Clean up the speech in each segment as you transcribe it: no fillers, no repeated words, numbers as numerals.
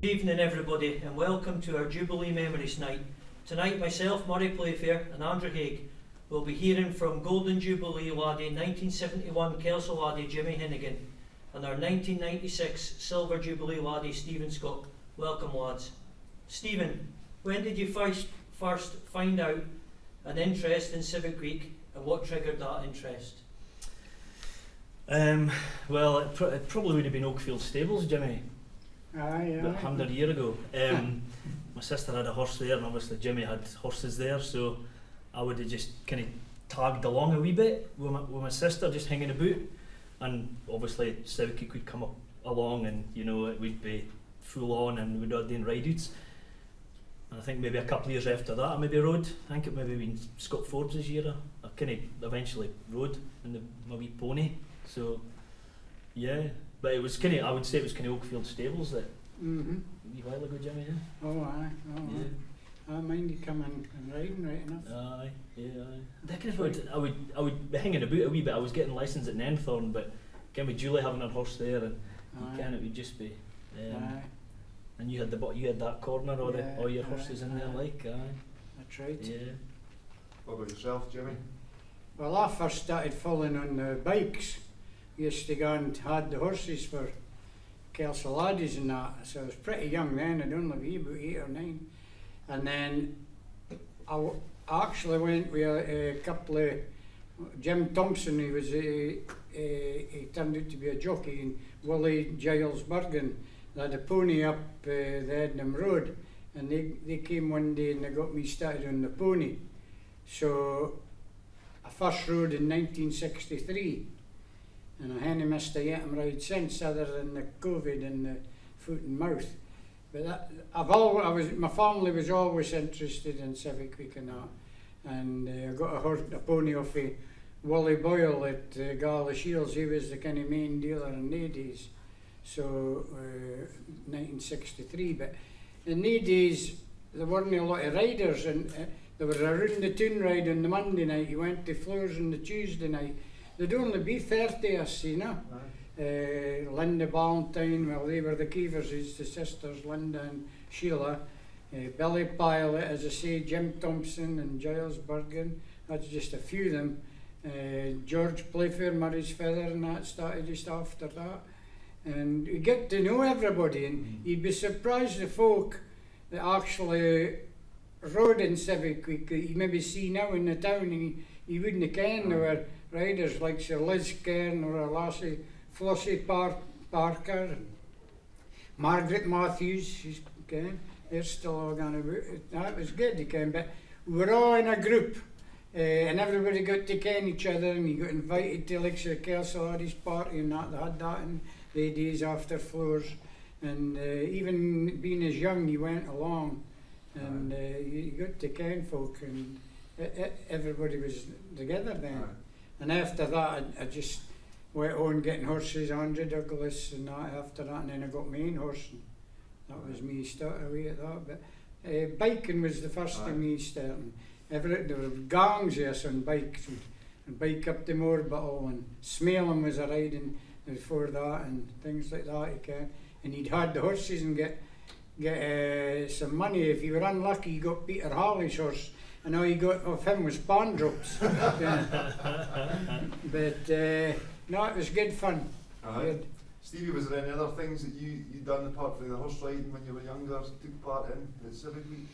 Good evening everybody and welcome to our Jubilee Memories Night. Tonight myself, Murray Playfair and Andrew Haig will be hearing from Golden Jubilee Laddie 1971 Kelso Laddie Jimmy Hinnigan and our 1996 Silver Jubilee Laddie Stephen Scott. Welcome lads. Stephen, when did you first find out an interest in Civic Week and what triggered that interest? Well, it probably would have been Oakfield Stables, Jimmy. Aye. About 100 years ago. My sister had a horse there, and obviously Jimmy had horses there, so I would have just kind of tagged along a wee bit with my sister, just hanging about. And obviously Civic Week would come along, and you know it would be full on, and we'd all doing ride-outs. And I think maybe a couple of years after that, I maybe rode. I think it maybe been Scott Forbes' year. I kind of eventually rode in my wee pony. So yeah. But it was kind of, I would say it was kind of Oakfield Stables that a wee while ago, Jimmy. Yeah? Oh aye. Yeah. I mind you coming and riding right enough. Aye, yeah, aye. That kind of I would be hanging about a wee bit. I was getting licensed at Nenthorne, but again with Julie having her horse there, and it would just be. Aye. And you had that corner, all your horses in there, like. Aye. That's right. Yeah. What about yourself, Jimmy? Well, I first started following on the bikes. Used to go and had the horses for Kelso Laddies and that, so I was pretty young then. I'd only be about 8 or 9, and then I actually went with a couple of Jim Thompson. He turned out to be a jockey, and Willie Giles Bergen. They had a pony up the Ednam Road, and they came one day and they got me started on the pony. So I first rode in 1963. And I haven't missed a Yetum ride since, other than the COVID and the foot and mouth. But my family was always interested in Civic Week and that. And I got a pony off of Wally Boyle at Gala Shields. He was the kind of main dealer in the days. So 1963. But in the days there weren't a lot of riders, and there was a round the town ride on the Monday night. You went to Floors on the Tuesday night. There'd only be 30 us, you know. Linda Valentine, well, they were the Keeverses, the sisters, Linda and Sheila. Billy Pilot, as I say, Jim Thompson and Giles Bergen. That's just a few of them. George Playfair, Murray's Feather, and that started just after that. And you get to know everybody, and you'd be surprised the folk that actually rode in Civic Week that you maybe see now in the town, and you wouldn't have known there were riders like Sir Liz Cairn or a lassie Flossie Parker, and Margaret Matthews, she's Cairn. They're still all going about. That was good, you can, but we were all in a group, and everybody got to ken each other, and you got invited to like the Kelso Laddie's party and that. They had that in the days after Floors, and even being as young, you went along, and you got to ken folk, and everybody was together then. And after that, I just went on getting horses, Andrew Douglas and that after that, and then I got my own horse, and that was me starting away at that. But biking was the first thing me starting. There were gangs of us on bikes, and bike up the Moorbottle, and Smailham was a riding before that, and things like that, you can. And you'd had the horses and get some money. If you were unlucky, you got Peter Halley's horse, and all you got of him was pawn drops. But no, it was good fun. Good. Stevie, was there any other things that you done apart from the horse riding when you were younger, took part in the Civic Week?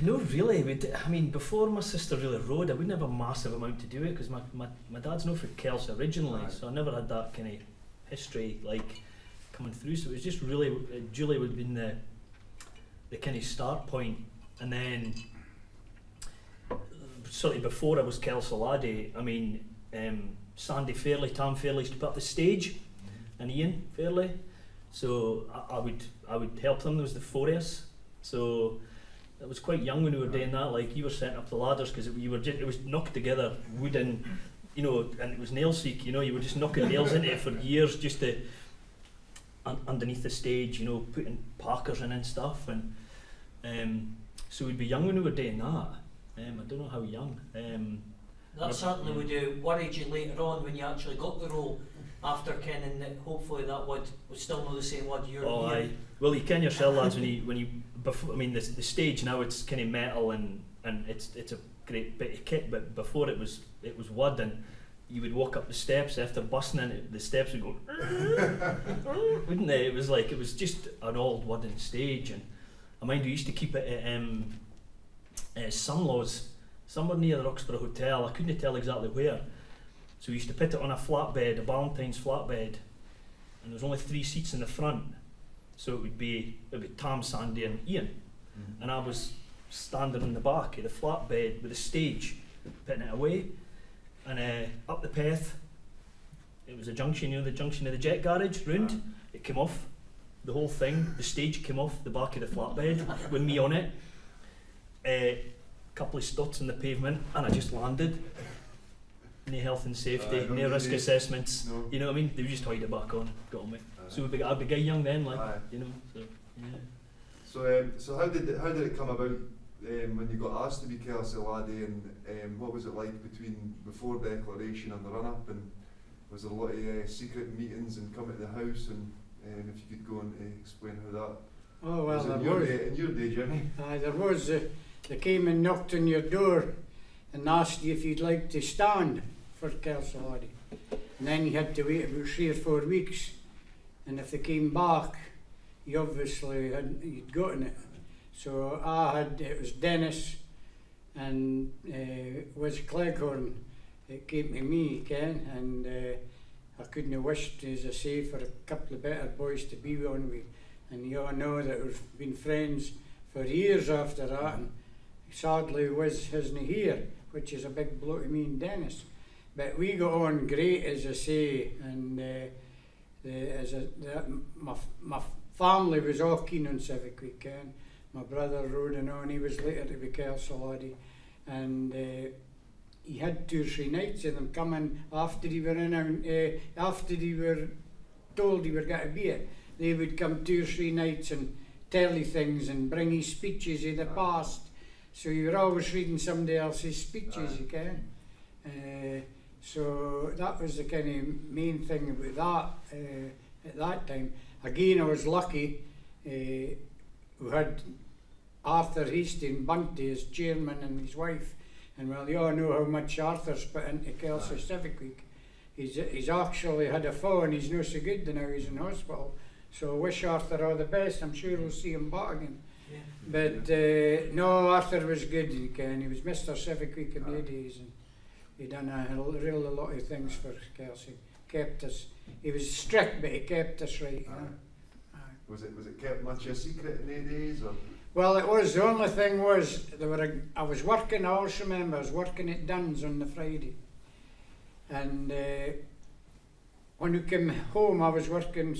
No, really. Before my sister really rode, I wouldn't have a massive amount to do it because my dad's not from Kelso originally, so I never had that kind of history like coming through. So it was just really Julie would have been the kind of start point. And then, certainly before I was Kelso Laddie, Sandy Fairley, Tam Fairley used to put up the stage, and Ian Fairley. So I would help them. There was the four of us. So I was quite young when we were doing that. Like you were setting up the ladders because it was knocked together wooden, and it was nail seek. You were just knocking nails into it for years just to underneath the stage. Putting parkers in and stuff and. So we'd be young when we were doing that. I don't know how young. That certainly would worried you later on when you actually got the role after kenning that hopefully that would was still not the same word you're Oh, aye. Well, you ken yourself, lads, when you before, I mean, the stage now it's kind of metal and it's a great bit of kit, but before it was wood, and you would walk up the steps after busting in it, the steps would go, wouldn't they? It was just an old wooden stage, and I mind we used to keep it at Sunlaw's, somewhere near the Roxburgh Hotel. I couldn't tell exactly where. So we used to put it on a flatbed, a Valentine's flatbed, and there was only 3 seats in the front. So it would be Tam, Sandy and Ian. And I was standing in the back of the flatbed with a stage, putting it away. And up the path, it was a junction, the junction of the jet garage, round. It came off, the whole thing, the stage came off the back of the flatbed with me on it. Couple of studs in the pavement, and I just landed. No health and safety, no risk assessments. No. You know what I mean? They would just hide it back on, got on me. So I'd be guy young then, like, Aye. you know. So yeah. So how did it come about when you got asked to be Kelso, Laddie, and what was it like before declaration and the run up, and was there a lot of secret meetings and come at the house, and if you could go and explain how that Oh well, was there in your was. day, Jimmy. Aye, there was. They came and knocked on your door and asked you if you'd like to stand for Kelso, Laddie. And then you had to wait about 3 or 4 weeks. And if they came back, you obviously you'd gotten it. So it was Dennis and was Cleghorn. It came to me, Ken, and I couldn't have wished, as I say, for a couple of better boys to be on with. And you all know that we've been friends for years after that. And sadly, was hisn't here, which is a big blow to me and Dennis. But we got on great, as I say, and my family was all keen on Civic Week. My brother rode on, he was later to be Kelso, Laddie, and he had 2 or 3 nights of them coming after he were after he were told he were going to be it. They would come 2 or 3 nights and tell you things and bring you speeches of the past. So you were always reading somebody else's speeches, you can. So that was the kind of main thing about that at that time. Again, I was lucky. We had Arthur Hastings Bunty as chairman and his wife. And well, you all know how much Arthur's put into Kelso Civic Week. He's actually had a fall and he's not so good now, he's in hospital. So I wish Arthur all the best. I'm sure we'll see him back again. Yeah. But no, Arthur was good, he was Mr. Civic Week in the days, and he done a lot of things for Kelso. Kept us. He was strict, but he kept us right. You know? Aye. Was it kept much a secret in the days, or? Well, it was. The only thing was I was working. I always remember I was working at Dunn's on the Friday, and when we came home, I was working.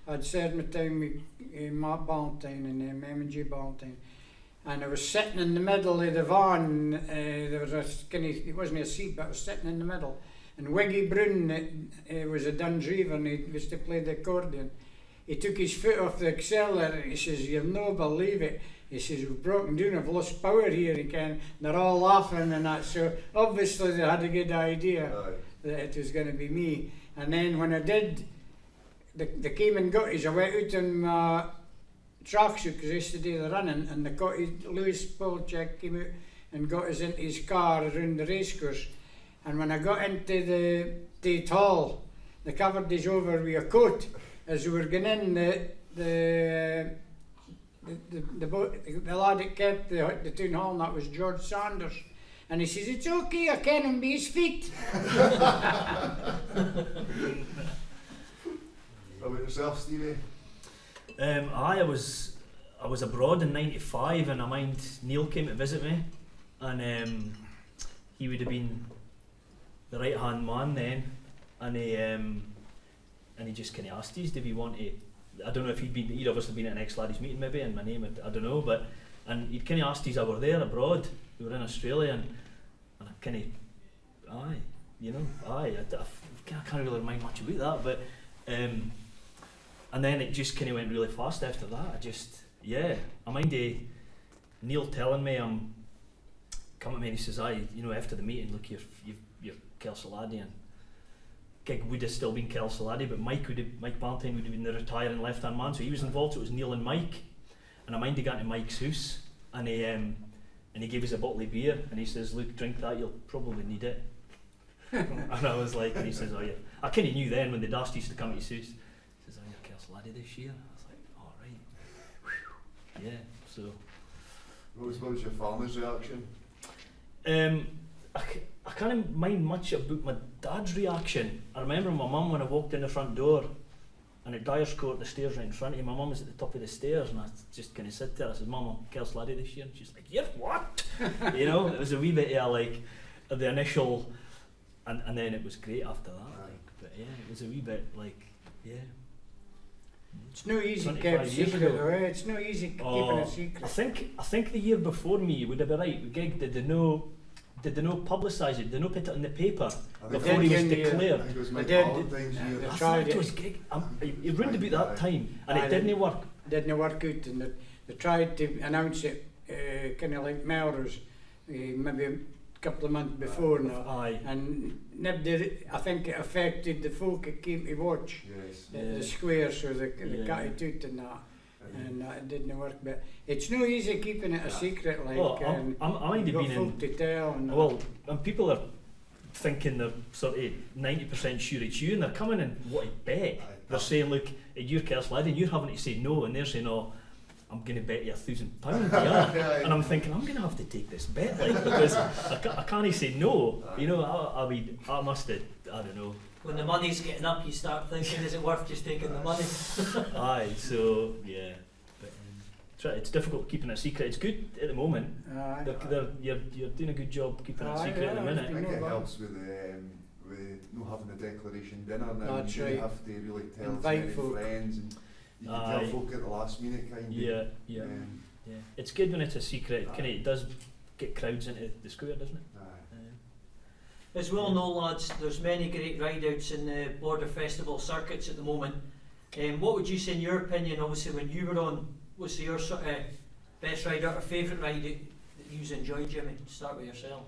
I'd served my time with Mark Ballantyne and M&G Ballantyne, and I was sitting in the middle of the van. There was it wasn't a seat, but I was sitting in the middle. And Wiggy Brun was a Dun driver, and he was to play the accordion. He took his foot off the accelerator. He says, "You'll no believe it." He says, "We've broken down. I've lost power here again." They're all laughing and that. So obviously they had a good idea that it was going to be me. And then when I did, they came and got us. I went out in my tracksuit because I used to do the running, and they got Lewis Polchak came out and got us into his car around the racecourse. And when I got into the Tate Hall, they covered us over with a coat. As we were going in, the lad that kept the town hall, and that was George Sanders. And he says, "It's okay, I can him be his feet." How about yourself, Stevie? I was abroad in '95, and I mind Neil came to visit me, and he would have been the right hand man then, and he just kind of asked us, "Did we want to?" I don't know if he'd obviously been at an ex-Laddie's meeting maybe, and my name, I don't know, but he'd kind of asked us. I were there abroad. We were in Australia, and I kind of, I can't really remind much about that, but. And then it just kind of went really fast after that. I mind Neil telling me come to me and he says, after the meeting, look, you're Kelso Laddie, and gig would have still been Kelso Laddie, but Mike Valentine would have been the retiring left-hand man, so he was involved, so it was Neil and Mike, and I mind he got to Mike's house, and he gave us a bottle of beer, and he says, look, drink that, you'll probably need it. And I was like, and he says, oh yeah, I kind of knew then when the dust used to come to his house, he says, oh, you're Kelso Laddie this year. I was like, all right. Yeah, so. What was your farmer's reaction? I can't mind much about my dad's reaction. I remember my mum when I walked in the front door, and at Dyer's Court, the stairs right in front of me, my mum was at the top of the stairs, and I just kind of sit there. I said, Mum, I'm Kelso Laddie this year, and she's like, you're what? It was a wee bit the initial, and then it was great after that. But yeah, it was a wee bit yeah. It's no easy 25 kept years secret, ago. though, eh? It's no easy keeping a secret. I think the year before me would have been right. We gigged, did they no publicise it? Did they no put it in the paper before he was declared? I think it was They Mike did. Valentine's year. They I tried thought it was gig. It round about that time, and Aye, it didn't work. Didn't work out, and they tried to announce it kind of like Melrose, maybe a couple of months before now. Aye. And nobody, I think it affected the folk that came to watch Yes. the square, so they Yeah. cut it out and that. And it didn't work, but it's no easy keeping it a secret, like, Well, and I might you've have got been folk to tell. And that. well, and people are thinking they're sort of 90% sure it's you, and they're coming in what I bet. They're saying, look, you're Kelso Laddie, and you're having to say no, and they're saying, oh, I'm going to bet you £1,000, yeah. And I'm thinking, I'm going to have to take this bet, because I can't say no. I mean, I must have, I don't know. When the money's getting up, you start thinking, is it worth just taking the money? Aye, so yeah. But it's difficult keeping it secret. It's good at the moment. Aye. You're doing a good job keeping it Aye, secret at the yeah, minute. I think No it bad. helps with not having a declaration dinner now. That's you right. have to really tell Invite as many folk. friends, and you can Aye. tell folk at the last minute kind of. Yeah. Yeah. It's good when it's a secret. Aye. It does get crowds into the square, doesn't it? Aye. As well know, lads, there's many great ride-outs in the Border Festival circuits at the moment. What would you say, in your opinion, obviously when you were on, was your sort of best ride-out or favourite ride that you've enjoyed, Jimmy? Start with yourself.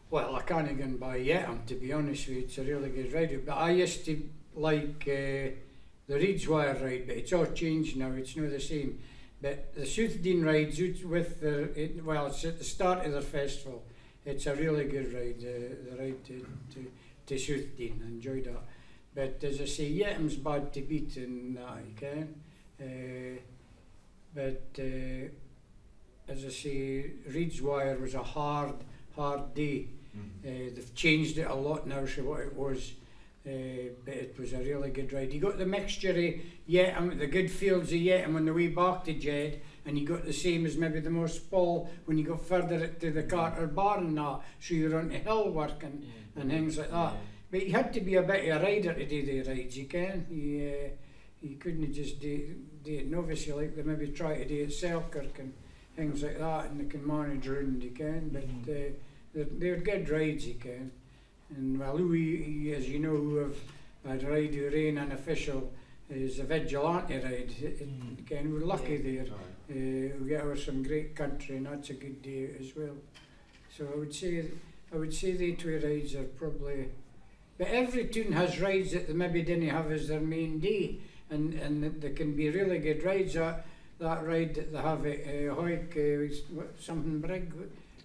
Well, I can't go and buy yet, to be honest with you. It's a really good ride, but I used to like the Reedswire ride, but it's all changed now. It's not the same. But the Southdean rides with it's at the start of their festival. It's a really good ride. The ride to Southdean. I enjoyed that. But as I say, Yetham's bad to beat in that, you can. But as I say, Reedswire was a hard day. They've changed it a lot now to what it was, but it was a really good ride. You got the mixture of Yetham, the good fields of Yetham on the way back to Jed, and you got the same as maybe the more Spall when you got further to the Carter Bar and that, so you're on the hill work and things like that. But you had to be a bit of a rider to do the rides, you can. You couldn't just do it novice, like they maybe try to do it Selkirk and things like that, and they can manage around, you can. But they're good rides, you can. And well, Louis, as you know, who have had a ride who ran unofficial, is a vigilante ride. Again, we're lucky there. We get over some great country, and that's a good day as well. So I would say the two rides are probably. But every tune has rides that they maybe didn't have as their main day, and they can be really good rides. That ride that they have at Hoyk, something Brigg.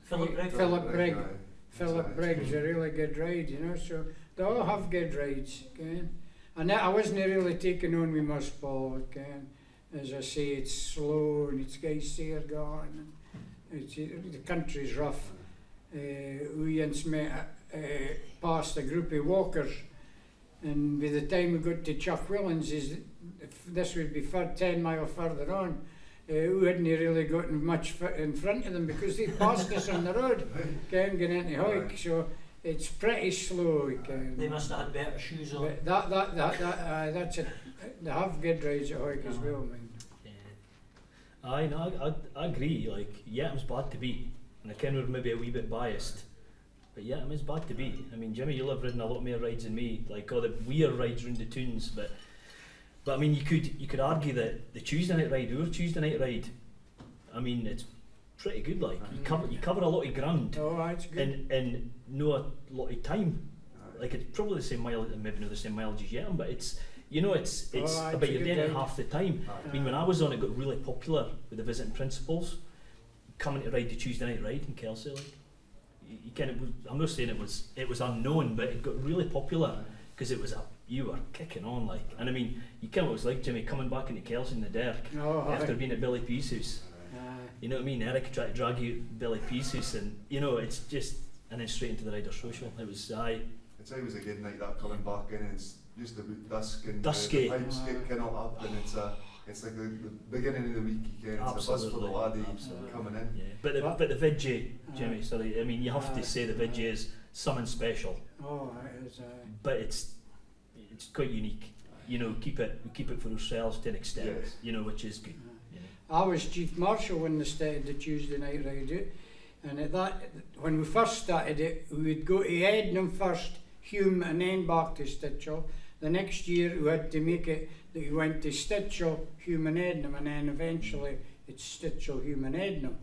Philip Brigg. Philip Brigg's a really good ride, so they all have good rides, okay? And I wasn't really taken on with my Spall, okay? As I say, it's slow and it's guys there going, and the country's rough. We once met past a group of walkers, and by the time we got to Chuck Willans, this would be 10 miles further on, we hadn't really gotten much in front of them because they passed us on the road, going into Hoyk, so it's pretty slow. They must have had better shoes on. But that's it. They have good rides at Hoyk as well, mind. I agree. Yetham's bad to beat, and I kind of maybe a wee bit biased, but Yetham is bad to beat. I mean, Jimmy, you'll have ridden a lot more rides than me, all the weird rides round the tunes, but I mean, you could argue that the Tuesday night ride, our Tuesday night ride, I mean, it's pretty good. Like Aye. you cover a lot of ground Oh, that's good. in no a lot of time. Aye. Like it's probably the same mile, maybe not the same mileage as yet, but it's it's Oh, it's about a you're good doing it ride. half the time. Aye. I mean, when I was on, it got really popular with the visiting principals coming to ride the Tuesday night ride in Kelso. Like, you kind of, I'm not saying it was unknown, but it got really popular because it was you were kicking on like, and I mean, you kind of was like Jimmy coming back into Kelso in the dark No, after being at Billy P's house. Aye. You know what I mean? Eric tried to drag you to Billy P's house, and it's just, and then straight into the Rider Social. It was It's always a good night that coming back in, and it's just about dusk and Dusky. the pipes get kind of up, and it's like the beginning of the week again. It's a buzz for the laddie coming in. yeah. But the Vidgie, Jimmy, sorry, I mean, you have to say the Vidgie is something special, Oh, it is. but it's quite unique. You know, we keep it for ourselves to an extent. Yes. You know, which is good. You know. I was chief marshal when they started the Tuesday night ride, and at that, when we first started it, we would go to Ednam first, Hume, and then back to Stitchell. The next year we had to make it that we went to Stitchell, Hume and Ednam, and then eventually it's Stitchell, Hume and Ednam.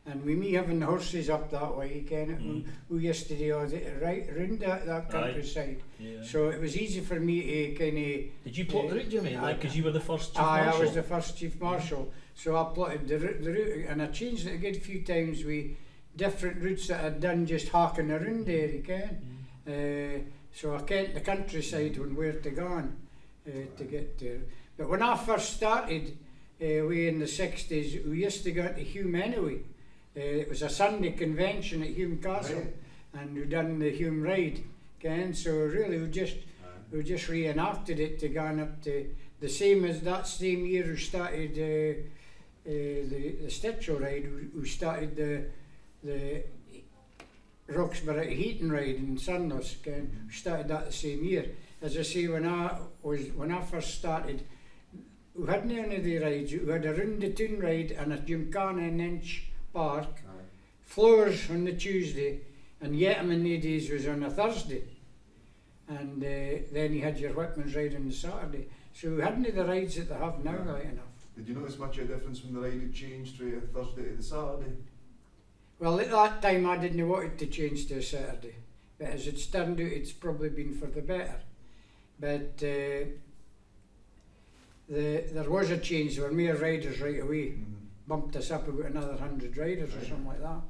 And with me having the horses up that way, you can, we used to do all the right round that countryside. Yeah. So it was easy for me to kind of. Did you plot the route, Jimmy? Like, because you were the first chief I marshal. was the first chief marshal, so I plotted the route, and I changed it a good few times with different routes that I'd done just harking around there, you can. So I kent the countryside and where to go on to get there. But when I first started, way in the 60s, we used to go to Hume anyway. It was a Sunday convention at Hume Castle, Right. and we done the Hume ride, can. So really we just reenacted it to go on up to the same as that same year we started the Stitchell ride. We started the Roxburgh Heaton ride in Sunless. We started that the same year. As I say, when I first started, we hadn't any of the rides. We had a round the town ride and a gymkhana in Inch Park, floors on the Tuesday, and Yetman days was on a Thursday. And then you had your Whitman's ride on the Saturday. So we hadn't the rides that they have now, right enough. Did you notice much of a difference when the ride had changed from a Thursday to the Saturday? Well, at that time I didn't want it to change to a Saturday, but as it's turned out, it's probably been for the better. But there was a change. There were more riders right away. Bumped us up about another 100 riders or something like that.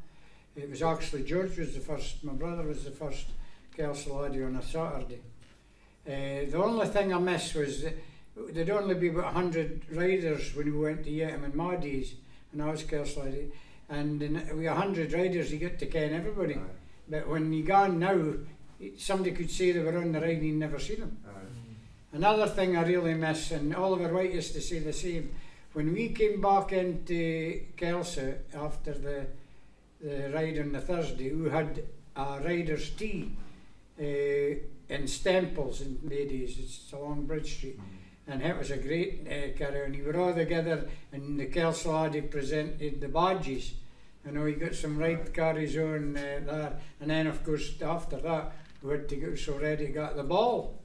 It was actually George was the first. My brother was the first Kelso laddie on a Saturday. The only thing I missed was that there'd only be about 100 riders when we went to Yetham in my days, and I was Kelso laddie. And with 100 riders, you get to ken everybody. Aye. But when you go on now, somebody could say they were on the ride and you'd never seen them. Another thing I really miss, and Oliver White used to say the same, when we came back into Kelso after the ride on the Thursday, we had a rider's tea in Stemples in the days. It's along Bridge Street. And it was a great carry on. We were all together, and the Kelso laddie presented the badges. You know, he got some right carries on there, and then of course after that we had to get so ready to get the ball.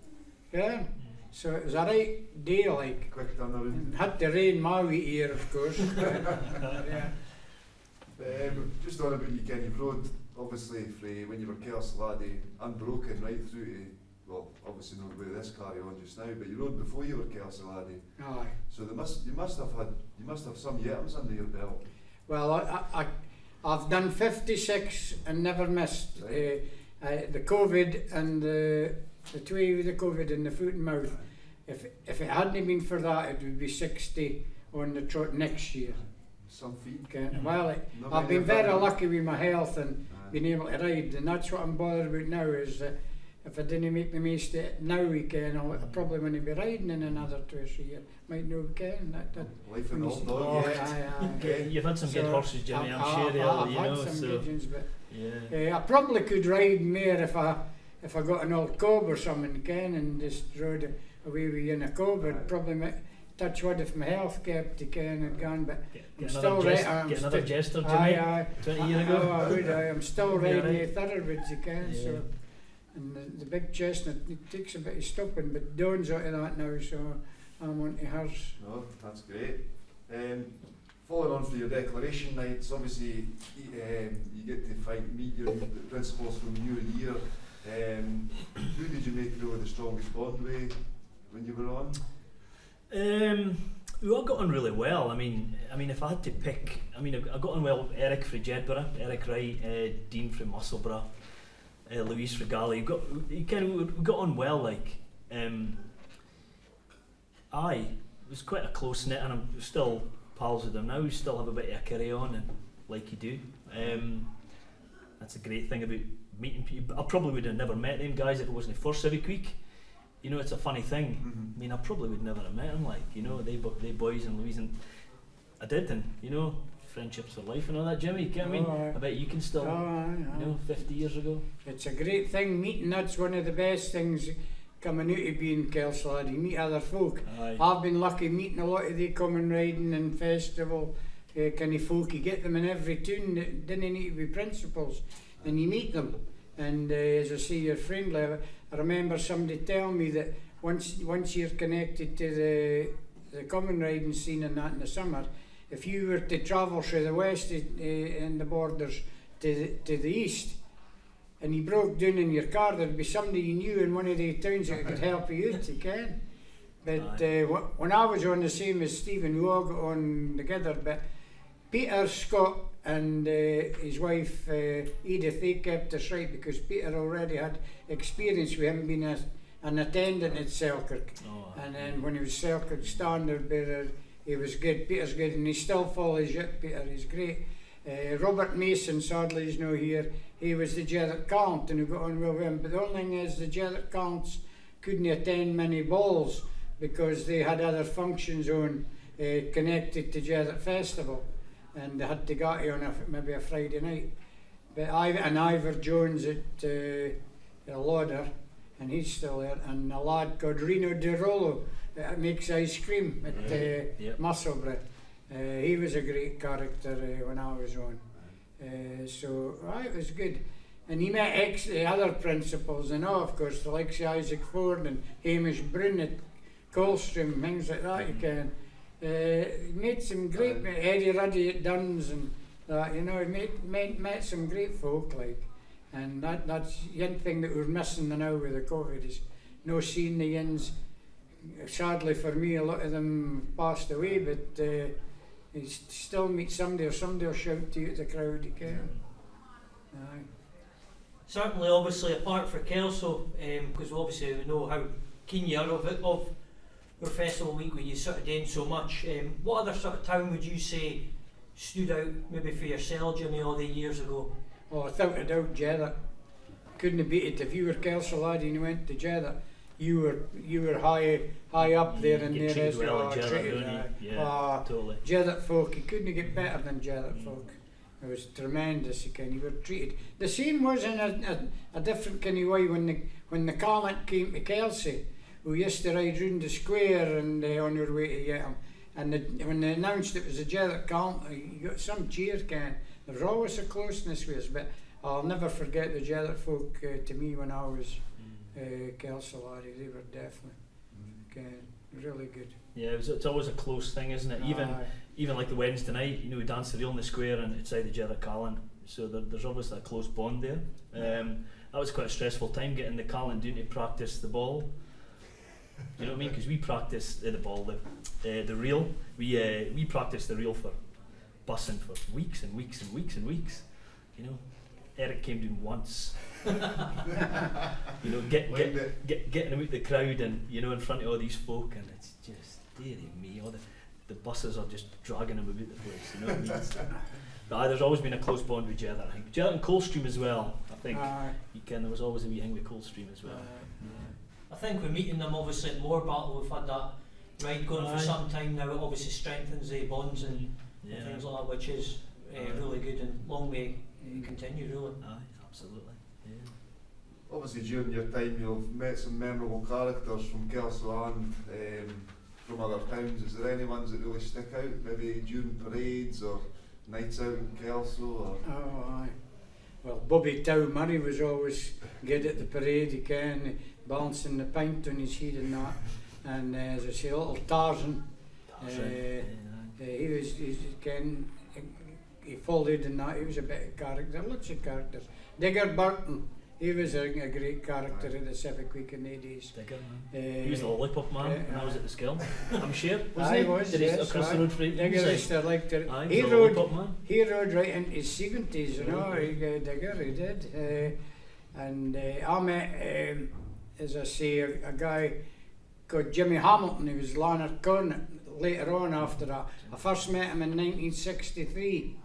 Yeah, so it was a right day, like. Quick turnaround. And had to rain my wee ear, of course. Yeah. Just on about you, Ken, you've rode obviously when you were Kelso laddie unbroken right through to, well, obviously not with this carry on just now, but you rode before you were Kelso laddie. Aye. So you must have some Yettams under your belt. Well, I've done 56 and never missed. Right. The COVID and the tway with the COVID in the foot and mouth. If it hadn't been for that, it would be 60 on the trot next year. Some feet. Okay. Well, Not I've many been have very done that. lucky with my health and being able to ride, and that's what I'm bothered about now. Is that if I didn't make the most of it now, weekend, I probably wouldn't be riding in another 2 or 3 years. Might not again. Life in when the you old see- dog. Aye. You've had some good So, horses, Jimmy. I'm sure I've you had know. some So good ones, but yeah. I probably could ride more if I got an old cob or something, Ken, and just rode away with you in a cob. I'd probably touch wood if my health kept, Ken, had gone, but I'm Get still another, right. get another jester, Jimmy. Aye. 20 years ago. I would. I'm still You'll be riding alright. the thoroughbreds, you can. Yeah. So, and the big chestnut, it takes a bit of stopping, but Dawn's out of that now, so I'm on to hers. No, that's great. following on for your declaration nights, obviously you get to meet your principals from year to year. Who did you make really the strongest bond with when you were on? We all got on really well. I mean, if I had to pick, I got on well with Eric from Jedburgh, Eric Wright, Dean from Musselburgh, Louise Regali. We got on well. Like, it was quite a close knit, and I'm still pals with them now. We still have a bit of a carry on, and like you do. That's a great thing about meeting people. I probably would have never met them guys if it wasn't for Civic Week. You know, it's a funny thing. Mm-hmm. I mean, I probably would never have met them. Like, you know, they boys and Louise, and I did, and you know, friendships for life and all that. Jimmy, you know what I mean? I bet you can still, you know, 50 years ago. It's a great thing meeting. That's one of the best things coming out of being Kelso, Laddie. Meet other folk. Aye. I've been lucky meeting a lot of the common riding and festival kind of folk. You get them in every tune that didn't need to be principals, and you meet them. And as I say, you're friendly. I remember somebody telling me that once you're connected to the common riding scene and that in the summer, if you were to travel through the west and the borders to the east, and you broke down in your car, there'd be somebody you knew in one of the towns that could help you out, you can. But when I was on the same as Stephen, we all got on together, but Peter Scott and his wife Edith, they kept us right because Peter already had experience with him being an attendant at Selkirk. And then when he was Selkirk standard bearer, he was good. Peter's good, and he still follows it. Peter is great. Robert Mason, sadly, is now here. He was the Jedburgh Count, and we got on well with him. But the only thing is, the Jedburgh Counts couldn't attend many balls because they had other functions on connected to Jedburgh Festival, and they had to go to on maybe a Friday night. But Ivor Jones at Lauder, and he's still there, and a lad called Reno De Rollo that makes ice cream at Musselburgh. He was a great character when I was on. So it was good. And he met other principals, and of course the likes of Isaac Ford and Hamish Bryn at Colstream, things like that. You can. He made some great, Eddie Ruddy at Duns and that, you know, he met some great folk, like. And that's one thing that we're missing now with the COVID is no seeing the yins. Sadly for me, a lot of them passed away, but you still meet somebody, or somebody will shout to you at the crowd, you can. Aye. Certainly, obviously, apart from Kelso, because obviously we know how keen you are of your festival week where you sort of doing so much. What other sort of town would you say stood out maybe for yourself, Jimmy, all the years ago? Oh, without a doubt, Jedburgh. Couldn't have beat it. If you were Kelso Laddie and you went to Jedburgh, you were high up there in get the treated rest well in of Jedburgh, don't you? Yeah, totally. Jedburgh folk, you couldn't get better than Jedburgh folk. It was tremendous. You were treated. The same was in a different kind of way when the Callant came to Kelso. We used to ride round the square and on our way to get them. And when they announced it was a Jedburgh Callant, you got some cheer, can. There was always a closeness with us, but I'll never forget the Jedburgh folk to me when I was Kelso Laddie. They were definitely really good. Yeah, it's always a close thing, isn't it? Even like the Wednesday night, you know, we danced the reel in the square and outside the Jedburgh Callant, so there's obviously a close bond there. That was quite a stressful time getting the Callant down to practice the ball. You know what I mean? Because we practiced the ball, the reel. We practiced the reel for bussing for weeks and weeks and weeks and weeks. You know, Eric came down once. You know, getting him out the crowd and, you know, in front of all these folk, and it's just, dearie me, all the buses are just dragging him about the place, you know what I mean? But there's always been a close bond with Jedburgh, I think. Jedburgh and Coldstream as well, I think. There was always a wee thing with Coldstream as well. I think we're meeting them obviously at More Battle. We've had that ride going for some time now. It obviously strengthens the bonds and things like that, which is really good, and long may continue, really. Aye, absolutely. Yeah. Obviously during your time you've met some memorable characters from Kelso and from other towns. Is there any ones that really stick out, maybe during parades or nights out in Kelso? Or? Oh, aye. Well, Bobby Tow Murray was always good at the parade, you can, balancing the pint on his head and that. And as I say, little Tarzan. He folded in that. He was a bit of character, lots of characters. Digger Burton, he was a great character in the Civic Week in the 80s. Digger, man. He was the lollipop man when I was at the school. I'm sure. I was, Did he yes, across the road for 8 Digger years? used to like to. Aye, He was the lollipop rode, man. he rode right into his 70s, you know. Digger, he did. I met, as I say, a guy called Jimmy Hamilton. He was Lanark Cornet later on after that. I first met him in 1963.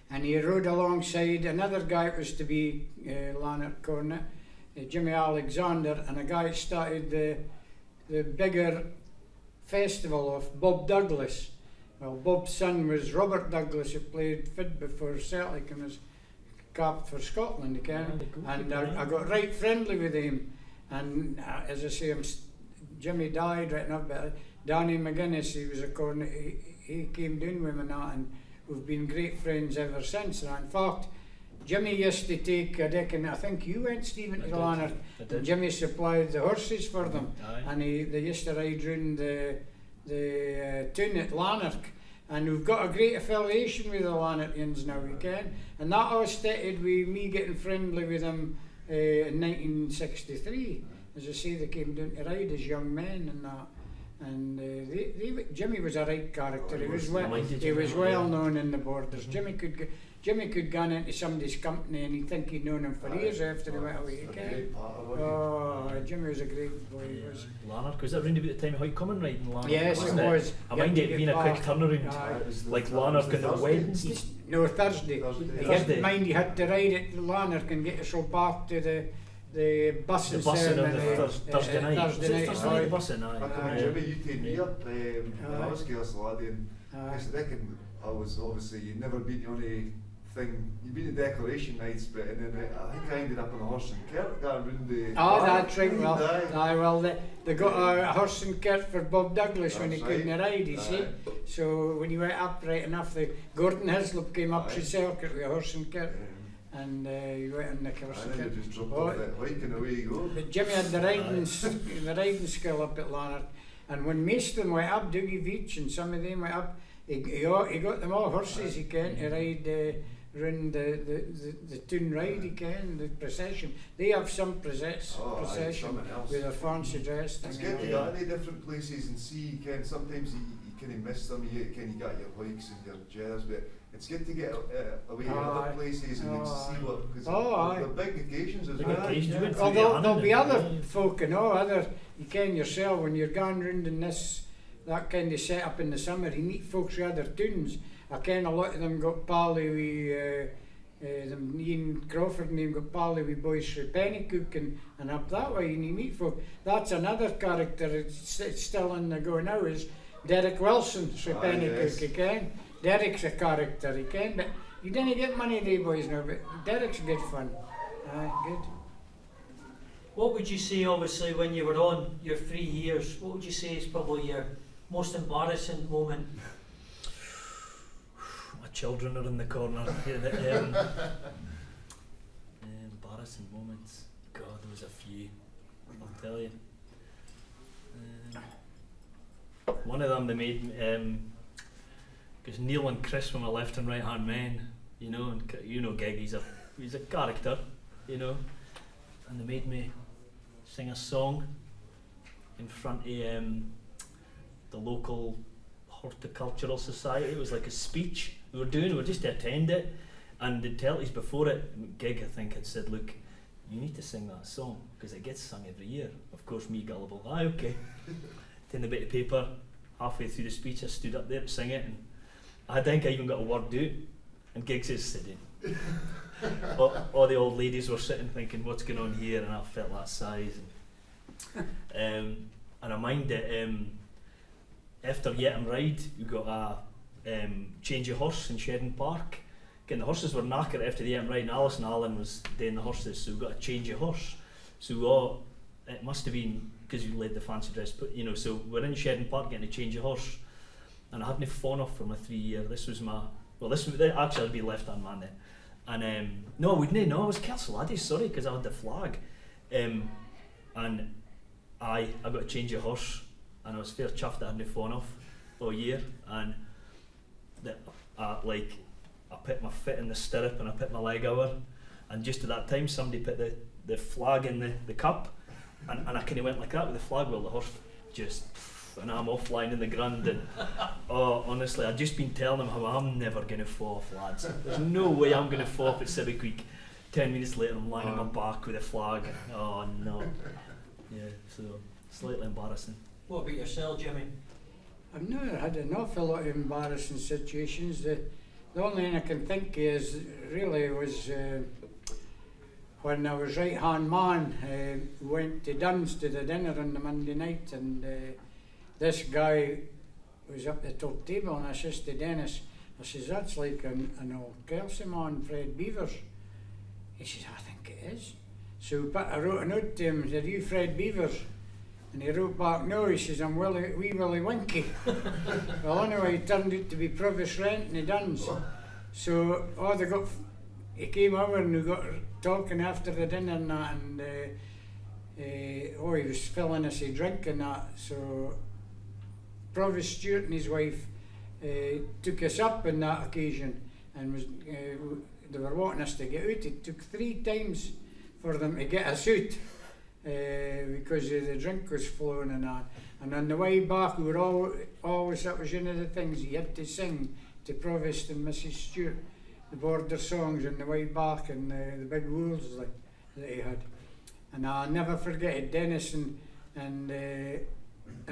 And he rode alongside another guy that was to be Lanark Cornet, Jimmy Alexander, and a guy that started the bigger festival of Bob Douglas. Well, Bob's son was Robert Douglas, who played Fidby for Celtic and was capped for Scotland again. And I got right friendly with him. And as I say, Jimmy died right enough, but Danny McGuinness, he was a cornet, he came down with me and that, and we've been great friends ever since. And in fact, Jimmy used to take a deck, and I think you went, Stephen, to Lanark. Jimmy supplied the horses for them. Aye. And they used to ride round the tune at Lanark. And we've got a great affiliation with the Lanarkians now, we can. And that all started with me getting friendly with them in 1963. As I say, they came down to ride as young men and that. And Jimmy was a right character. He was well known in the borders. Jimmy could go into somebody's company and he'd think he'd known him for years after he went away again. Jimmy was a great boy. He was. Lanark, was that round about the time of Whitecommon riding Lanark? Yes, it was. I mind it being a quick turnaround, like Lanark on the Wednesday. No, Thursday. He had to ride at Lanark and get us all back to the bussing on the Thursday night. Thursday night. Bussing, aye. I come Jimmy, you take me up when I was Kelso, Laddie, and I was obviously, you'd never been on a thing, you'd been to decoration nights, but and then I think I ended up on a horse and cart going round the... That's right, they got a horse and cart for Bob Douglas when he couldn't ride, you see. So when he went up right enough, the Gordon Hislop came up to Selkirk with a horse and cart. And he went on the horse and cart. Just dropped off that bike and away you go. But Jimmy had the riding skill up at Lanark. And when most of them went up, Dougie Veach and some of them went up, he got them all horses he can to ride round the tune ride he can, the procession. They have some procession with their fancy dress thing. It's good to go to different places and see, sometimes you kind of miss them, you got your hikes and your jazz, but it's good to get away to other places and see what, because they're big occasions as well. There'll be other folk and you can yourself when you're going round in that kind of setup in the summer, you meet folks with other tunes. I ken a lot of them got pally with Ian Crawford and them got pally with boys from Pennycook and up that way, and you meet folk. That's another character, it's still in the go now, is Derek Wilson from Pennycook, you ken. Derek's a character, you ken, but you didn't get many of the boys now, but Derek's good fun. Good. What would you say, obviously, when you were on your 3 years, what would you say is probably your most embarrassing moment? My children are in the corner. Embarrassing moments. God, there was a few. I'll tell you. One of them they made because Neil and Chris were my left and right hand men, you know, and Gig, he's a character, you know, and they made me sing a song in front of the local horticultural society. It was like a speech we were just to attend it, and they'd tell us before it, Gig I think had said, look, you need to sing that song because it gets sung every year. Of course, me gullible, okay. Then the bit of paper, halfway through the speech I stood up there to sing it, and I think I even got a word out, and Gig says sit down. all the old ladies were sitting thinking what's going on here, and I felt that size. And I mind that after Yetton Ride we got a change of horse in Shedden Park. Again, the horses were knackered after the Yetton Ride, and Alice and Alan was doing the horses, so we got a change of horse. So it must have been because you led the fancy dress, but you know, so we're in Shedden Park getting a change of horse, and I hadn't fawn off for my 3 year. This was actually I'd be left hand man then. And no, I wouldn't. No, I was Kelso Laddie, sorry, because I had the flag. And I got a change of horse, and I was fair chuffed that I hadn't fawn off. all year, and like I put my foot in the stirrup and I put my leg over, and just at that time somebody put the flag in the cup, and I kind of went like that with the flag while the horse just, and I'm offline in the ground, and oh, honestly, I'd just been telling them how I'm never going to fall off, lads. There's no way I'm going to fall off at Civic Week. 10 minutes later I'm lying on my back with a flag. Oh no. Yeah, so slightly embarrassing. What about yourself, Jimmy? I've never had an awful lot of embarrassing situations. The only thing I can think is really was when I was right hand man. We went to Dunn's to the dinner on the Monday night, and this guy was up the top table, and I says to Dennis, I says, that's like an old Kelso man, Fred Beavers. He says, I think it is. So I wrote a note to him and said, are you Fred Beavers? And he wrote back, no. He says, I'm wee Willie Winky. Well, anyway, he turned out to be Provost Rent in the Duns. So he came over and we got talking after the dinner and that, and he was filling us a drink and that. So Provost Stewart and his wife took us up on that occasion, and they were wanting us to get out. It took 3 times for them to get us out because the drink was flowing and that. And on the way back, we were always, that was one of the things you had to sing to Provost and Mrs. Stewart, the border songs on the way back, and the big wools that he had. And I'll never forget it. Dennis and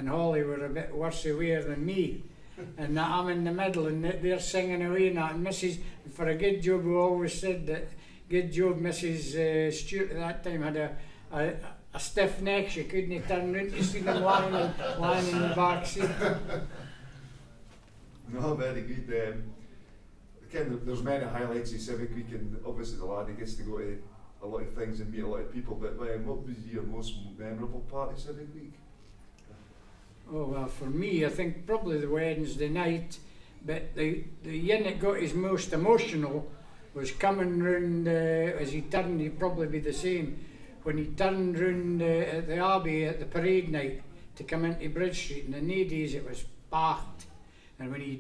Holly were a bit worse aware than me. And I'm in the middle, and they're singing away and that. And Mrs. for a good job, we always said that good job Mrs. Stewart at that time had a stiff neck. She couldn't turn round to see them lying in the back seat. No, very good. Again, there's many highlights of Civic Week, and obviously the Laddie gets to go to a lot of things and meet a lot of people, but what was your most memorable part of Civic Week? Oh, well, for me, I think probably the Wednesday night, but the one that got his most emotional was coming round, as he turned, he'd probably be the same, when he turned round at the Abbey at the parade night to come into Bridge Street, and in the days it was packed, and when he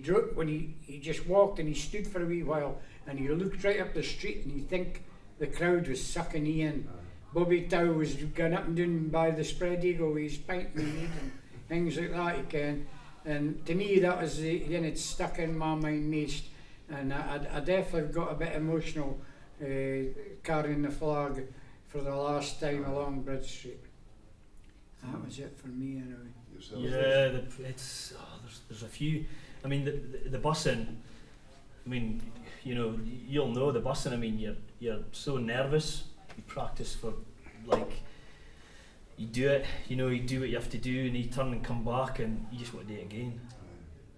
just walked and he stood for a wee while, and he looked right up the street and you think the crowd was sucking in. Bobby Tow was going up and down by the Spread Eagle with his pint in the and things like that, you can. And to me, that was it stuck in my mind most. And I definitely got a bit emotional carrying the flag for the last time along Bridge Street. That was it for me anyway. Yeah, there's a few. I mean, the bussing. I mean, you'll know the bussing. I mean, you're so nervous. You practice for you do it. You do what you have to do, and you turn and come back, and you just want to do it again.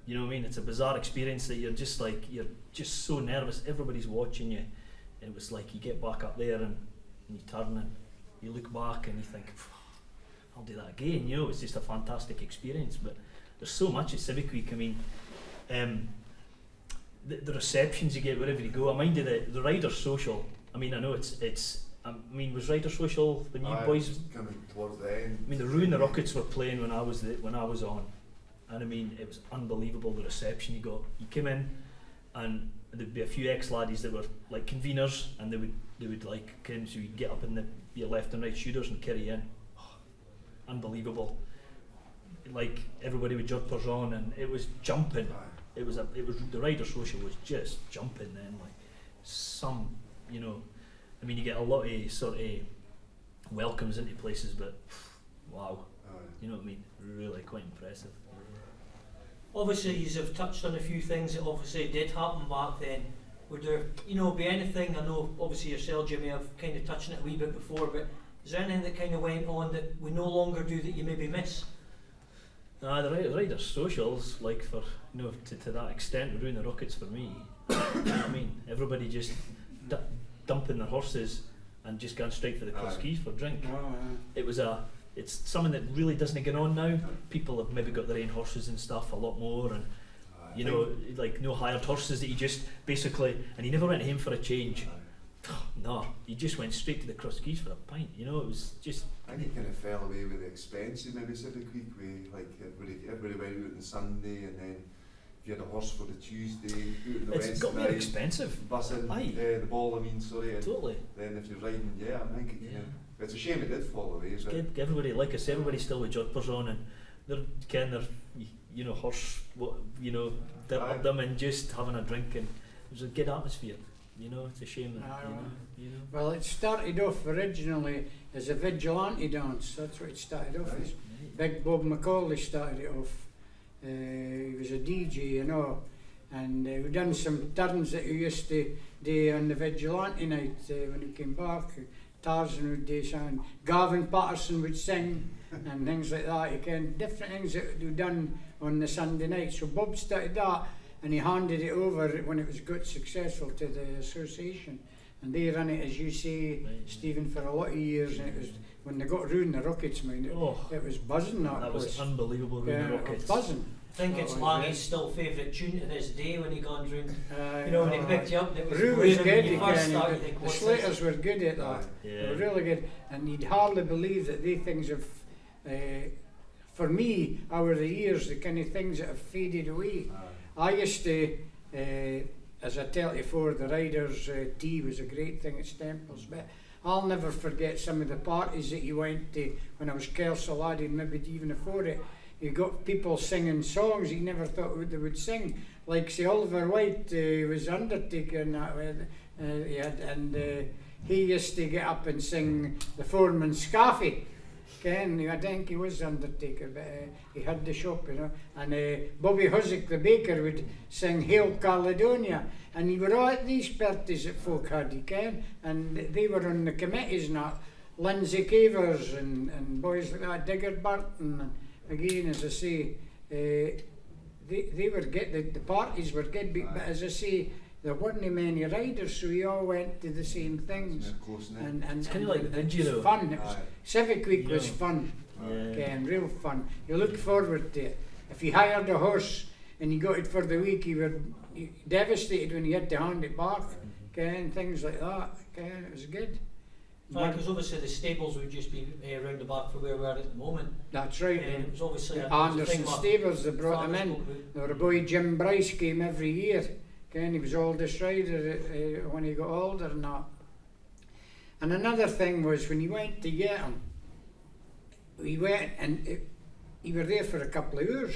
You know what I mean? It's a bizarre experience that you're just so nervous. Everybody's watching you. It was like you get back up there and you turn and you look back and you think, I'll do that again. It's just a fantastic experience. But there's so much at Civic Week. I mean, the receptions you get wherever you go. I mind you the Rider Social. I mean, I know it's. I mean, was Rider Social when you boys? Coming towards the end. I mean, the Ruin the Rockets were playing when I was on, and I mean, it was unbelievable the reception you got. You came in, and there'd be a few ex-laddies that were like conveners, and they would like so you'd get up in your left and right shooters and carry you in. Unbelievable. Like everybody with jumpers on, and it was jumping. It was the Rider Social was just jumping then, like some, I mean, you get a lot of sort of welcomes into places, but wow, you know what I mean? Really quite impressive. Obviously, you have touched on a few things that obviously did happen back then. Would there, be anything? I know, obviously yourself, Jimmy, I've kind of touched on it a wee bit before, but is there anything that kind of went on that we no longer do that you maybe miss? The Rider Socials, like for to that extent, Ruin the Rockets for me. You know what I mean? Everybody just dumping their horses and just going straight for the Coskeys for drink. It's something that really doesn't get on now. People have maybe got their own horses and stuff a lot more, and like no hired horses that you just basically, and you never went home for a change. No, you just went straight to the Cross Keys for a pint. You know, it was just. I think you kind of fell away with the expense in maybe Civic Week, where like everybody went out on Sunday, and then if you had a horse for the Tuesday, out on the It's Wednesday got more night, expensive. bussing, Aye. the ball, I mean, sorry, and Totally. then if you're riding, I think it Yeah. it's a shame it did fall away, but Get everybody, like I said, everybody's still with jumpers on, and they're kind of, you know, horse, they're Aye. up them and just having a drink, and it was a good atmosphere. You know, it's a shame that Aye, you know. Well, it started off originally as a vigilante dance. That's what it started off Right. as. Big Bob McCauley started it off. He was a DJ, and we done some turns that he used to do on the vigilante night when he came back. Tarzan would do something, Gavin Patterson would sing, and things like that. You can different things that we done on the Sunday night. So Bob started that, and he handed it over when it was good successful to the association, and they ran it, as you say, Right. Stephen, for a lot of years. And it was when they got ruined the Rockets, mind it, Oh, it was buzzing that that place. was unbelievable. Ruin the Rockets. Buzzing. I think it's Oh, Laddie's yeah. still favourite tune to this day when he gone round. When he picked you up, it was Rue was blaring good. when you You first can, started. You the think, what's Slaters this? were good at that. They Yeah. were really good, and you'd hardly believe that they things have. For me, over the years, the kind of things that have faded away. I used to, as I tell you before, the Riders' tea was a great thing at Stemples, but I'll never forget some of the parties that you went to when I was Kelso Laddie, and maybe even before it. You got people singing songs you never thought they would sing, like say Oliver White was Undertaker and that way, he used to get up and sing the Foreman Scaffy. Ken, I think he was Undertaker, but he had the shop, and Bobby Hussock the baker would sing Hail Caledonia, and he were all at these parties that folk had, you ken, and they were on the committees and that, Lindsay Cavers and boys like that, Digger Burton, and again, as I say, they were good, the parties were good, but as I say, there weren't many riders, so we all went to the same things. close now. And It's kinda like it Vinci was though. fun. It was, Aye. Civic Week was Yeah. fun, Yeah. Ken, real fun. You look forward to it. If you hired a horse and you got it for the week, you were devastated when you had to hand it back, Ken, things like that. Ken, it was good. Because obviously the stables would just be around the back for where we are at the moment. That's right. And it was obviously Anderson Stables, they brought him in. There were a boy, Jim Bryce, came every year. Ken, he was oldest rider when he got older and that. And another thing was when he went to get him, he went and he were there for a couple of hours.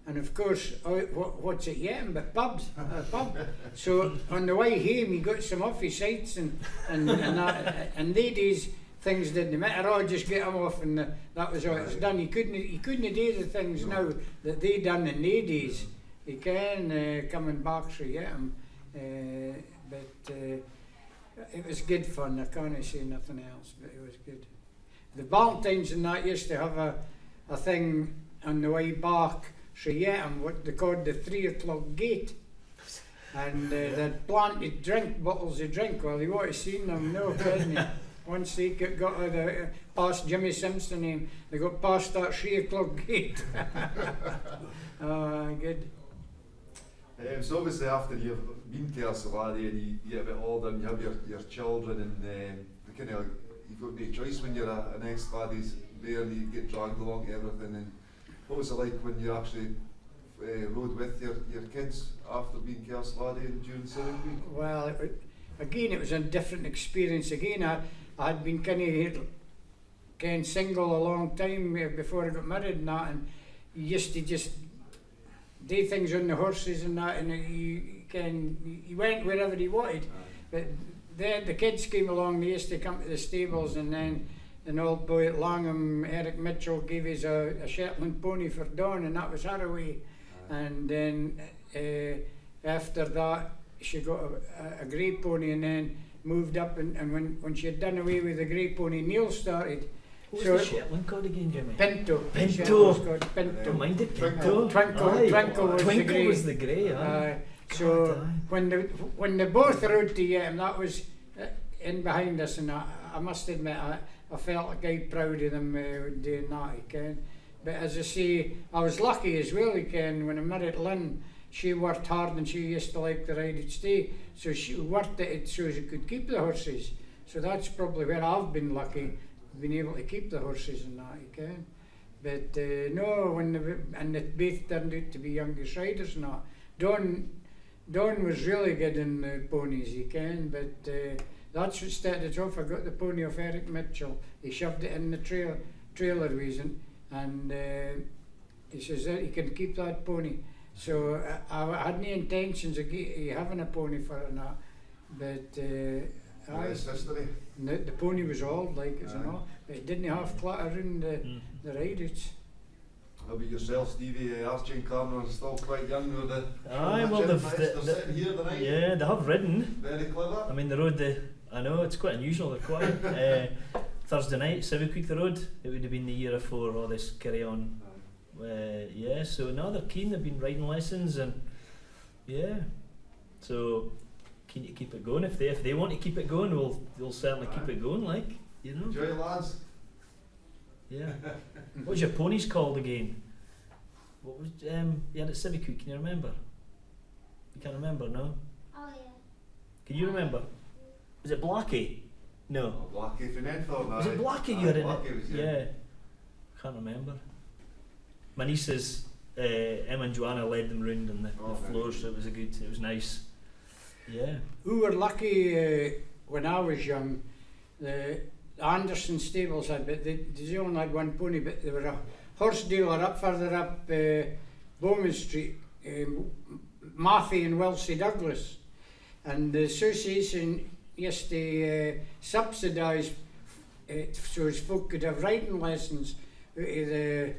And of course, what's it Yetton but pubs, a pub. So on the way home, he got some off his sights and that, and they days things didn't matter. Oh, just get him off, and that was all it was done. He couldn't do the things now that they done in their days. He can coming back through Yetton, but it was good fun. I can't say nothing else, but it was good. The Valentines and that used to have a thing on the way back. What they called the 3 o'clock gate, and they'd planted bottles of drink. Well, you would have seen them, no kidding. Once they got past Jimmy Simpson, they got past that 3 o'clock gate. Oh, good. So obviously after you've been Kelso Laddie and you get a bit older and you have your children and you've got no choice when you're an ex-laddie's there and you get dragged along to everything. And what was it like when you actually rode with your kids after being Kelso Laddie and during Civic Week? Well, it was a different experience. Again, I had been kind of single a long time before I got married and that, and you used to just do things on the horses and that, and you went wherever you wanted. But then the kids came along, they used to come to the stables, and then an old boy at Langham, Eric Mitchell, gave us a Shetland pony for Dawn, and that was her away. And then after that, she got a grey pony, and then moved up, and when she had done away with the grey pony, Neil started. What was the Shetland called again, Jimmy? Pinto. Pinto. Shetland was called Pinto. Don't mind it, Twinkle. Pinto. Twinkle was the Twinkle grey. was the grey, aye. So God, aye. when they both rode to Yetton, that was in behind us, and I must admit I felt like I proud of them doing that, you can. But as I say, I was lucky as well, you can. When I married Lynn, she worked hard and she used to like the ride each day, so she worked at it so she could keep the horses. So that's probably where I've been lucky, been able to keep the horses and that, you can. But no, and they both turned out to be youngest riders and that. Don was really good in the ponies, you can, but that's what started it off. I got the pony off Eric Mitchell. He shoved it in the trailer reason, and he says that he can keep that pony. So I had no intentions of having a pony for it and that, but It's history. the pony was old, like it's not, but it didn't have clutter in the riders. How about yourself, Stevie? Archie and Cameron are still quite young, though. Aye, well, they're they've sitting here tonight. yeah, they have ridden. Very clever. I mean, the road, I know, it's quite unusual, they're quiet. Thursday night, Civic Week the road, it would have been the year before all this carry on. Yeah, so now they're keen, they've been riding lessons and yeah, so keen to keep it going. If they want to keep it going, they'll certainly keep it going, like, you know. Enjoy, lads. Yeah. What was your ponies called again? What was you had at Civic Week, can you remember? You can't remember, no? Oh yeah. Can you remember? Was it Blackie? No. Oh, Blackie from Enfield. Was it Blackie you had in Blackie it? was, Yeah. Can't remember. My nieces, Emma and Joanna led them round on the floor, so it was nice. Yeah. We were lucky when I was young. The Anderson stables had, but they only had one pony, but there were a horse dealer up further up Bowman Street, Matthew and Wellesley Douglas, and the association used to subsidise so as folk could have riding lessons out of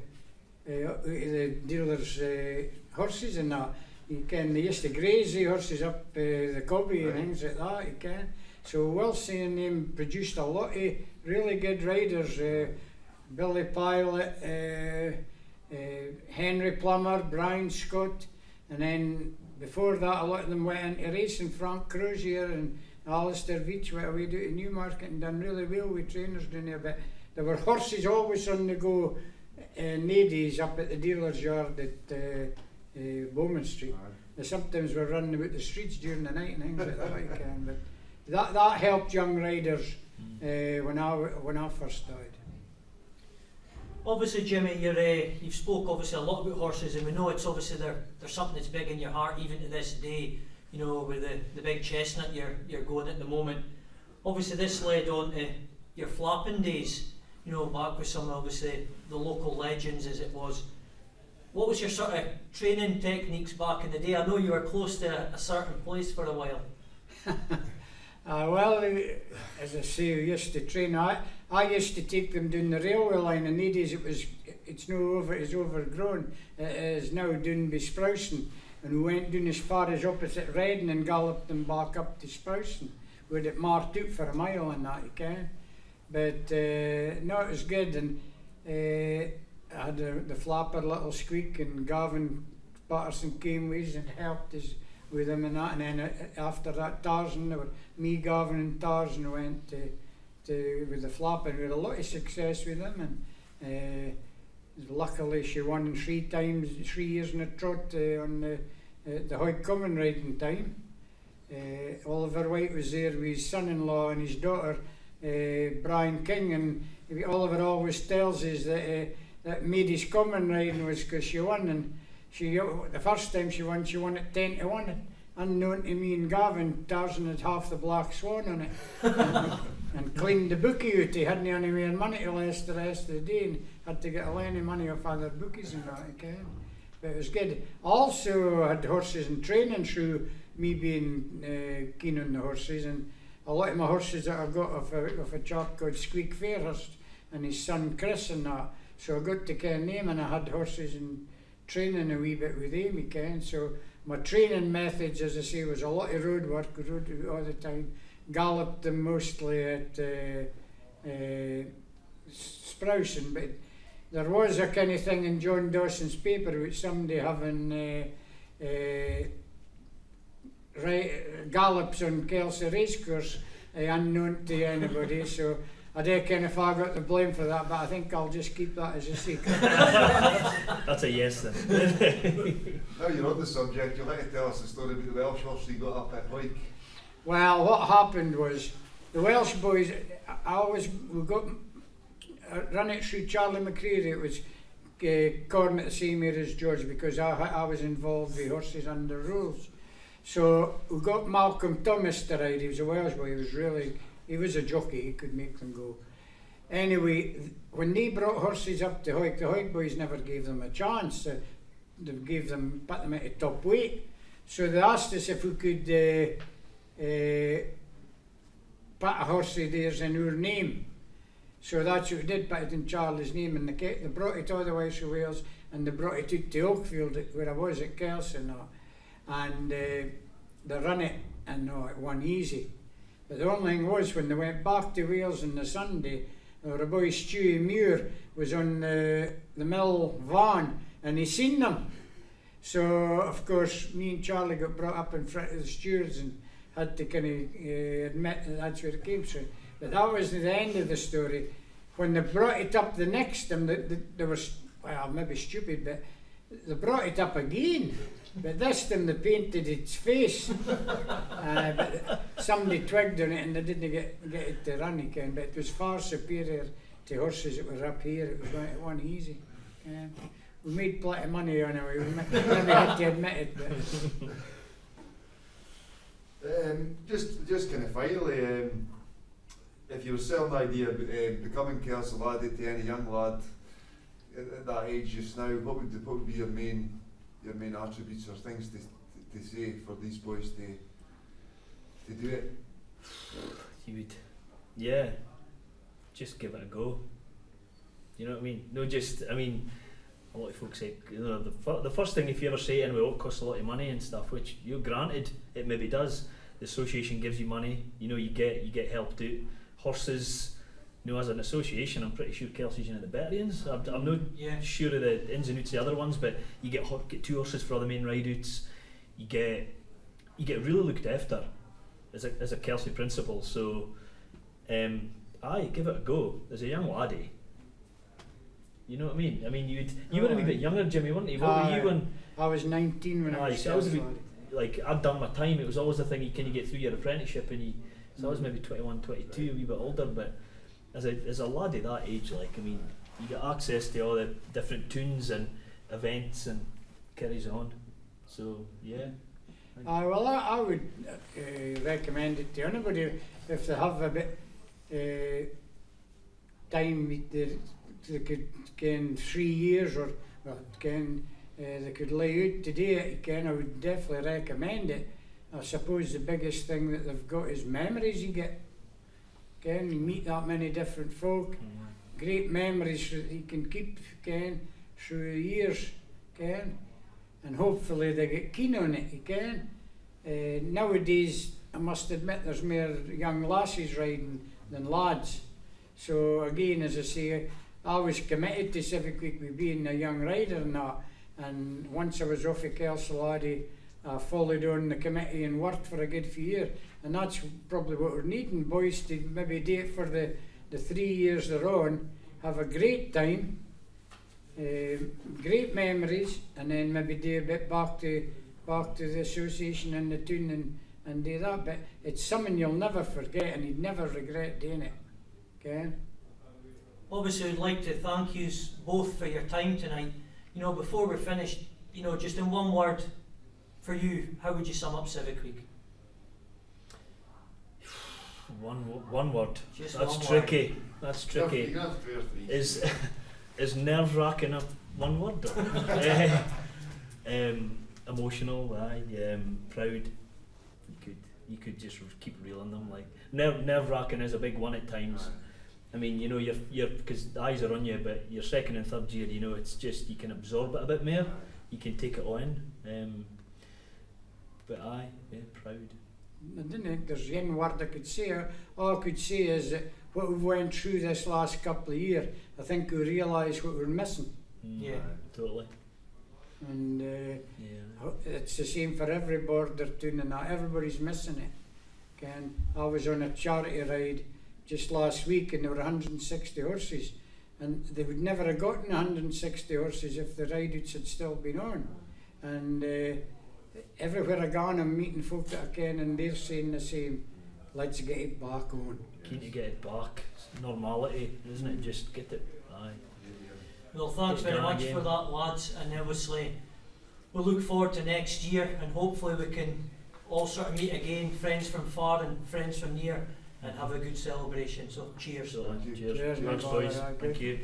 the dealers' horses and that. You can, they used to graze the horses up the cobby and things like that, you can. So Wellesley and them produced a lot of really good riders, Billy Pilot, Henry Plummer, Brian Scott, and then before that a lot of them went into racing. Frank Crozier and Alistair Veach went away to Newmarket and done really well with trainers down there, but there were horses always on the go, nadies up at the dealer's yard at Bowman Street. They sometimes were running about the streets during the night and things like that, you can, but that helped young riders when I first started. Obviously, Jimmy, you've spoke obviously a lot about horses, and we know it's obviously they're something that's big in your heart even to this day. You know, with the big chestnut you're going at the moment. Obviously, this led on to your flapping days. You know, back with some obviously the local legends as it was. What was your sort of training techniques back in the day? I know you were close to a certain place for a while. Well, as I say, we used to train. I used to take them down the railway line, and these days it's overgrown. It is now down by Sprousen, and we went down as far as opposite Redden and galloped them back up to Sprousen. We had it marked out for a mile and that, you can. But no, it was good, and I had the flapper little Squeak, and Gavin Patterson came with us and helped us with them and that, and then after that Tarzan, there were me, Gavin and Tarzan went to with the flapper, and we had a lot of success with them, and luckily she won 3 years in a trot on the Hoyt Common riding time. Oliver White was there with his son-in-law and his daughter Brian King, and Oliver always tells us that Maidie's Common riding was because she won, and the first time she won it 10-1. Unknown to me and Gavin, Tarzan had half the Black Swan on it and cleaned the bookie out. He hadn't any more money to last the rest of the day and had to get a lot of money off other bookies and that, okay? But it was good. Also had horses and training through me being keen on the horses, and a lot of my horses that I got off a chap called Squeak Fairhurst and his son Chris and that. So I got to ken them, and I had horses and training a wee bit with them, you can. So my training methods, as I say, was a lot of road work, rode all the time. Galloped them mostly at Sprousen, but there was a kind of thing in John Dawson's paper with somebody having gallops on Kelso racecourse, unknown to anybody. So I don't care if I got the blame for that, but I think I'll just keep that as a secret. That's a yes then. Now you're on the subject, you'll like to tell us the story about the Welsh horse you got up at Hoyk. Well, what happened was the Welsh boys. We got run it through Charlie McCreary. It was corn at the same year as George because I was involved with horses under rules. So we got Malcolm Thomas to ride. He was a Welsh boy. He was a jockey. He could make them go. Anyway, when they brought horses up to Hoyk, the Hoyk boys never gave them a chance. They put them at a top weight. So they asked us if we could put a horse of theirs in our name. So that's what we did, put it in Charlie's name, and they brought it all the way to Wales, and they brought it out to Oakfield, where I was at Kelso now, and they run it, and it won easy. But the only thing was, when they went back to Wales on the Sunday, our boy Stewie Muir was on the mill van, and he seen them. So, of course, me and Charlie got brought up in front of the stewards and had to kind of admit that that's where it came from. But that was the end of the story. When they brought it up the next time, they were, well, maybe stupid, but they brought it up again. But this time they painted its face. But somebody twigged on it and they didn't get it to run again. But it was far superior to horses that were up here. It won easy. We made plenty of money anyway. We maybe had to admit it. But. Just kind of finally, if you were selling the idea of becoming Kelso Laddie to any young lad at that age just now, what would be your main attributes or things to say for these boys to do it? You would, just give it a go. You know what I mean? A lot of folks say, the first thing, if you ever say anyway, it costs a lot of money and stuff, which you're granted, it maybe does. The association gives you money, you get helped out. Horses, as an association, I'm pretty sure Kelso's one of the better ones. I'm not sure of the ins and outs of the other ones, but you get 2 horses for all the main ride-outs. You get really looked after as a Kelso principal. So, give it a go as a young laddie. You know what I mean? You were a wee bit younger, Jimmy, weren't you? What were you when? I was 19 when I was I'd done my time. It was always the thing, can you get through your apprenticeship? So I was maybe 21, 22, a wee bit older, but as a laddie that age, you get access to all the different tunes and events and carries on. So, yeah. Well, I would recommend it to anybody if they have a bit time. They could gain 3 years or they could lay out to do it. I would definitely recommend it. I suppose the biggest thing that they've got is memories. You you meet that many different folk, great memories that you can keep through the years, and hopefully they get keen on it. Nowadays, I must admit, there's more young lasses riding than lads. So again, as I say, I was committed to Civic Week with being a young rider and that. And once I was off at Kelso Laddie, I followed on the committee and worked for a good few years. And that's probably what we're needing, boys, to maybe do it for the 3 years they're on, have a great time, great memories, and then maybe do a bit back to the association and the tune and do that. But it's something you'll never forget and you'd never regret doing it. Obviously, I'd like to thank you both for your time tonight. Before we're finished, just in one word, for you, how would you sum up Civic Week? One word. Just That's one tricky. word. That's tricky. Is nerve-wracking up one word? Emotional, proud. You could just keep reeling them. Nerve-wracking is a big one at times. You're because the eyes are on you, but your second and third year, it's just you can absorb it a bit more. You can take it on. Proud. I don't think there's one word I could say. All I could say is that what we've went through this last couple of years, I think we realise what we're missing. Totally. And it's the same for every border tune and that. Everybody's missing it. I was on a charity ride just last week, and there were 160 horses, and they would never have gotten 160 horses if the rideouts had still been on. And everywhere I gone, I'm meeting folk that I ken, and they're saying the same. Let's get it back on. Keen to get it back. It's normality, isn't it? Just get it. Aye. Well, thanks Get very going much again. for that, lads, and obviously we look forward to next year, and hopefully we can all sort of meet again, friends from far and friends from near, and have a good celebration. So cheers. So, Thank you. cheers. Cheers, Thanks, my boys. brother. Thank Good. you.